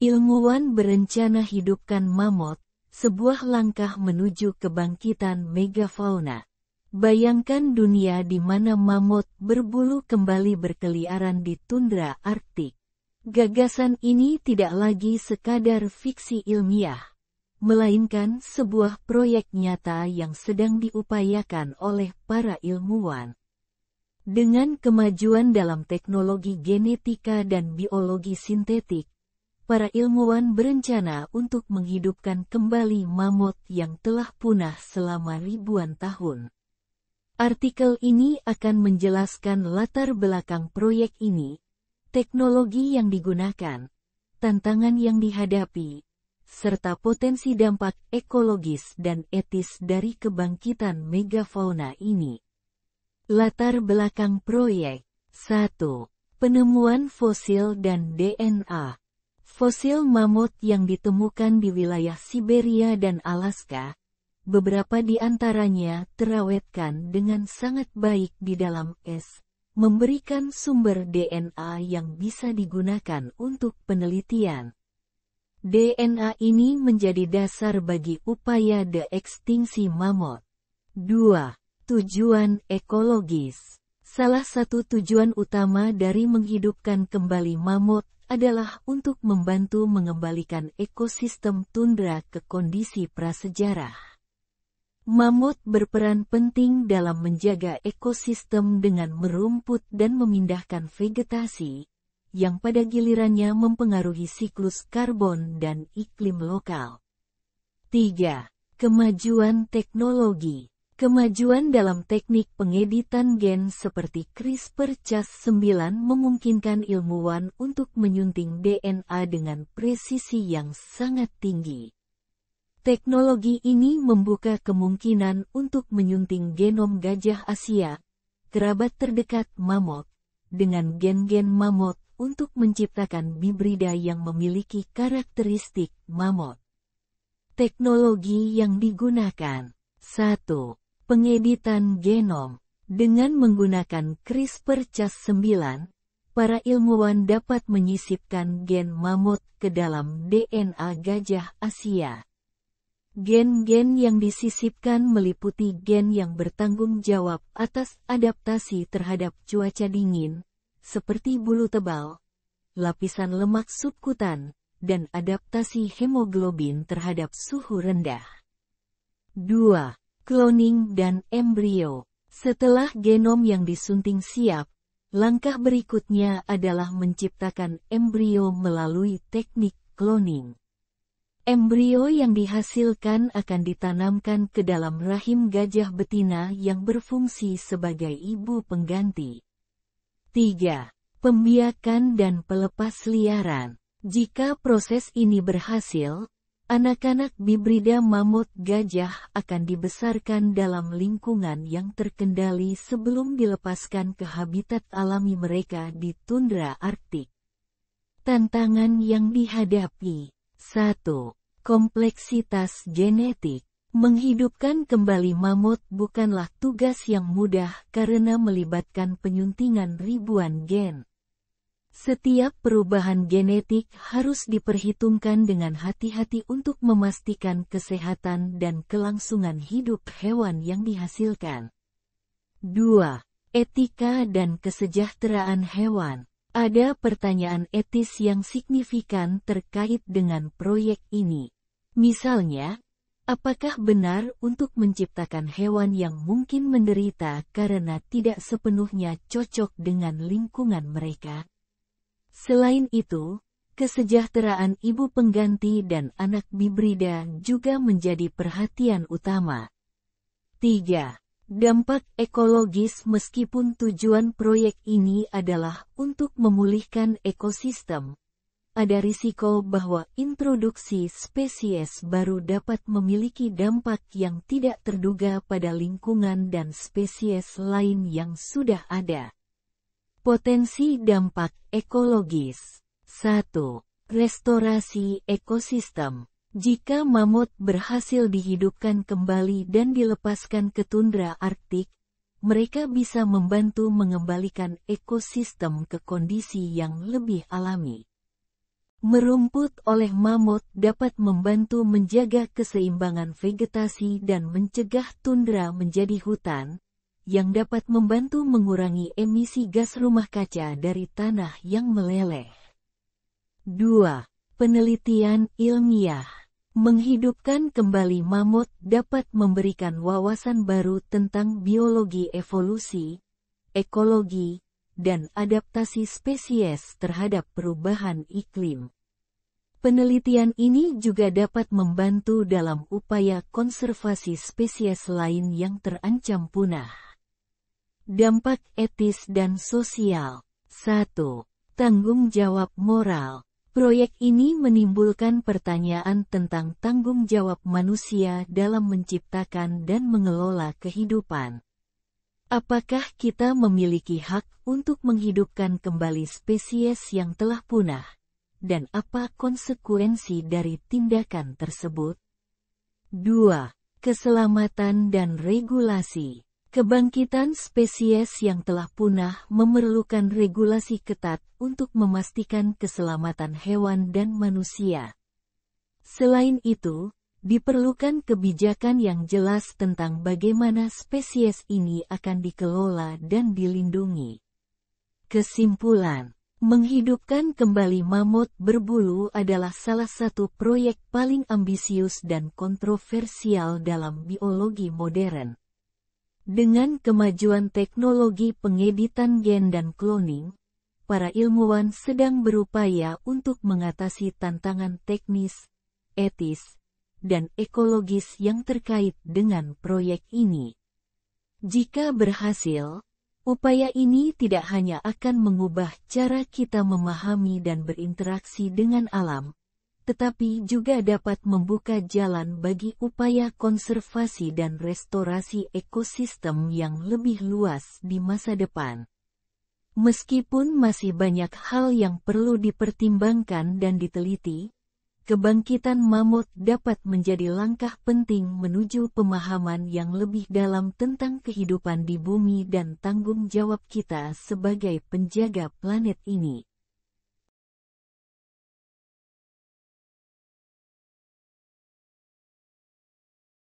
Ilmuwan berencana hidupkan mamut, sebuah langkah menuju kebangkitan megafauna. Bayangkan dunia di mana mamut berbulu kembali berkeliaran di tundra Arktik. Gagasan ini tidak lagi sekadar fiksi ilmiah, melainkan sebuah proyek nyata yang sedang diupayakan oleh para ilmuwan. Dengan kemajuan dalam teknologi genetika dan biologi sintetik, para ilmuwan berencana untuk menghidupkan kembali mamut yang telah punah selama ribuan tahun. Artikel ini akan menjelaskan latar belakang proyek ini, teknologi yang digunakan, tantangan yang dihadapi, serta potensi dampak ekologis dan etis dari kebangkitan megafauna ini. Latar belakang proyek 1. Penemuan fosil dan DNA. Fosil mamut yang ditemukan di wilayah Siberia dan Alaska, beberapa di antaranya terawetkan dengan sangat baik di dalam es, memberikan sumber DNA yang bisa digunakan untuk penelitian. DNA ini menjadi dasar bagi upaya de-ekstinksi mamut. 2. Tujuan ekologis. Salah satu tujuan utama dari menghidupkan kembali mamut adalah untuk membantu mengembalikan ekosistem tundra ke kondisi prasejarah. Mamut berperan penting dalam menjaga ekosistem dengan merumput dan memindahkan vegetasi, yang pada gilirannya mempengaruhi siklus karbon dan iklim lokal. 3. Kemajuan teknologi. Kemajuan dalam teknik pengeditan gen seperti CRISPR-Cas9 memungkinkan ilmuwan untuk menyunting DNA dengan presisi yang sangat tinggi. Teknologi ini membuka kemungkinan untuk menyunting genom gajah Asia, kerabat terdekat mamut, dengan gen-gen mamut untuk menciptakan hibrida yang memiliki karakteristik mamut. Teknologi yang digunakan. 1. Pengeditan genom. Dengan menggunakan CRISPR-Cas9, para ilmuwan dapat menyisipkan gen mamut ke dalam DNA gajah Asia. Gen-gen yang disisipkan meliputi gen yang bertanggung jawab atas adaptasi terhadap cuaca dingin, seperti bulu tebal, lapisan lemak subkutan, dan adaptasi hemoglobin terhadap suhu rendah. 2. Cloning dan embrio. Setelah genom yang disunting siap, langkah berikutnya adalah menciptakan embrio melalui teknik cloning. Embrio yang dihasilkan akan ditanamkan ke dalam rahim gajah betina yang berfungsi sebagai ibu pengganti. 3. Pembiakan dan pelepas liaran. Jika proses ini berhasil, anak-anak hibrida mamut gajah akan dibesarkan dalam lingkungan yang terkendali sebelum dilepaskan ke habitat alami mereka di tundra Arktik. Tantangan yang dihadapi. 1. Kompleksitas genetik. Menghidupkan kembali mamut bukanlah tugas yang mudah karena melibatkan penyuntingan ribuan gen. Setiap perubahan genetik harus diperhitungkan dengan hati-hati untuk memastikan kesehatan dan kelangsungan hidup hewan yang dihasilkan. 2. Etika dan kesejahteraan hewan. Ada pertanyaan etis yang signifikan terkait dengan proyek ini. Misalnya, apakah benar untuk menciptakan hewan yang mungkin menderita karena tidak sepenuhnya cocok dengan lingkungan mereka? Selain itu, kesejahteraan ibu pengganti dan anak hibrida juga menjadi perhatian utama. 3. Dampak ekologis. Meskipun tujuan proyek ini adalah untuk memulihkan ekosistem, ada risiko bahwa introduksi spesies baru dapat memiliki dampak yang tidak terduga pada lingkungan dan spesies lain yang sudah ada. Potensi dampak ekologis. 1. Restorasi ekosistem. Jika mamut berhasil dihidupkan kembali dan dilepaskan ke tundra Arktik, mereka bisa membantu mengembalikan ekosistem ke kondisi yang lebih alami. Merumput oleh mamut dapat membantu menjaga keseimbangan vegetasi dan mencegah tundra menjadi hutan, yang dapat membantu mengurangi emisi gas rumah kaca dari tanah yang meleleh. 2. Penelitian ilmiah. Menghidupkan kembali mamut dapat memberikan wawasan baru tentang biologi evolusi, ekologi, dan adaptasi spesies terhadap perubahan iklim. Penelitian ini juga dapat membantu dalam upaya konservasi spesies lain yang terancam punah. Dampak etis dan sosial. 1. Tanggung jawab moral. Proyek ini menimbulkan pertanyaan tentang tanggung jawab manusia dalam menciptakan dan mengelola kehidupan. Apakah kita memiliki hak untuk menghidupkan kembali spesies yang telah punah? Dan apa konsekuensi dari tindakan tersebut? 2. Keselamatan dan regulasi. Kebangkitan spesies yang telah punah memerlukan regulasi ketat untuk memastikan keselamatan hewan dan manusia. Selain itu, diperlukan kebijakan yang jelas tentang bagaimana spesies ini akan dikelola dan dilindungi. Kesimpulan. Menghidupkan kembali mamut berbulu adalah salah satu proyek paling ambisius dan kontroversial dalam biologi modern. Dengan kemajuan teknologi pengeditan gen dan cloning, para ilmuwan sedang berupaya untuk mengatasi tantangan teknis, etis, dan ekologis yang terkait dengan proyek ini. Jika berhasil, upaya ini tidak hanya akan mengubah cara kita memahami dan berinteraksi dengan alam, tetapi juga dapat membuka jalan bagi upaya konservasi dan restorasi ekosistem yang lebih luas di masa depan. Meskipun masih banyak hal yang perlu dipertimbangkan dan diteliti, kebangkitan mamut dapat menjadi langkah penting menuju pemahaman yang lebih dalam tentang kehidupan di bumi dan tanggung jawab kita sebagai penjaga planet ini.